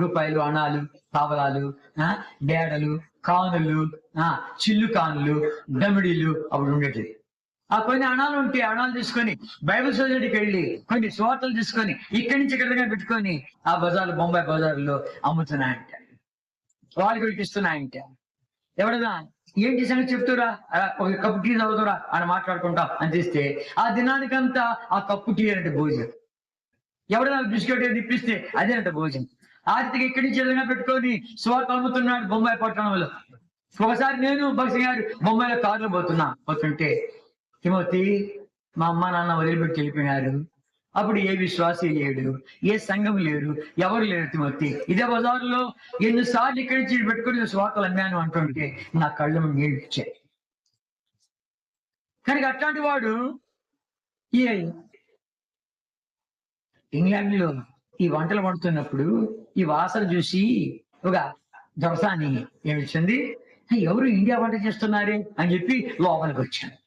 రూపాయలు, అణాలు, పావలాలు, బేడలు, కానులు, చిల్లు కానులు, దమిడీలు అప్పుడు ఉండేది. ఆ కొన్ని అణాలు ఉంటే అణాలు తీసుకొని బైబిల్ సొసైటీకి వెళ్ళి కొన్ని స్వార్థలు తీసుకొని ఇక్కడి నుంచి ఇక్కడిగా పెట్టుకొని ఆ బజార్లు, బొంబాయి బజార్లో అమ్ముతున్నాయంట. వాళ్ళకి ఇస్తున్నాయంట. ఎవడన్నా ఏంటి సంగతి చెప్తురా, ఒక కప్పు టీ తాగుతురా అని మాట్లాడుకుంటాం అని తీస్తే ఆ దినానికంతా ఆ కప్పు టీ అంటే భోజనం. ఎవడన్నా బిస్కెట్ తిప్పిస్తే అదే అంట భోజనం. ఆర్థిక ఇక్కడి నుంచి ఏదైనా పెట్టుకొని స్వార్థ అమ్ముతున్నాడు బొంబాయి పట్టణంలో. ఒకసారి నేను భక్తి గారు బొంబాయిలో కారులో పోతుంటే, తిమోతి మా అమ్మ నాన్న వదిలిపెట్టి వెళ్ళిపోయినారు. అప్పుడు ఏ విశ్వాసి లేడు, ఏ సంఘం లేరు, ఎవరు లేరు తిమోతి. ఇదే బజారులో ఎన్నిసార్లు ఇక్కడి నుంచి పెట్టుకుని స్వార్థలు అమ్మాను అంటుంటే నా కళ్ళు నీళ్ళు ఇచ్చాయి. కనుక అట్లాంటి వాడు ఈ ఇంగ్లాండ్ లో ఈ వంటలు వండుతున్నప్పుడు ఈ వాసన చూసి ఒక దొరసాని ఏమిచ్చింది, ఎవరు ఇండియా వంట చేస్తున్నారే అని చెప్పి లోపలికి వచ్చాను.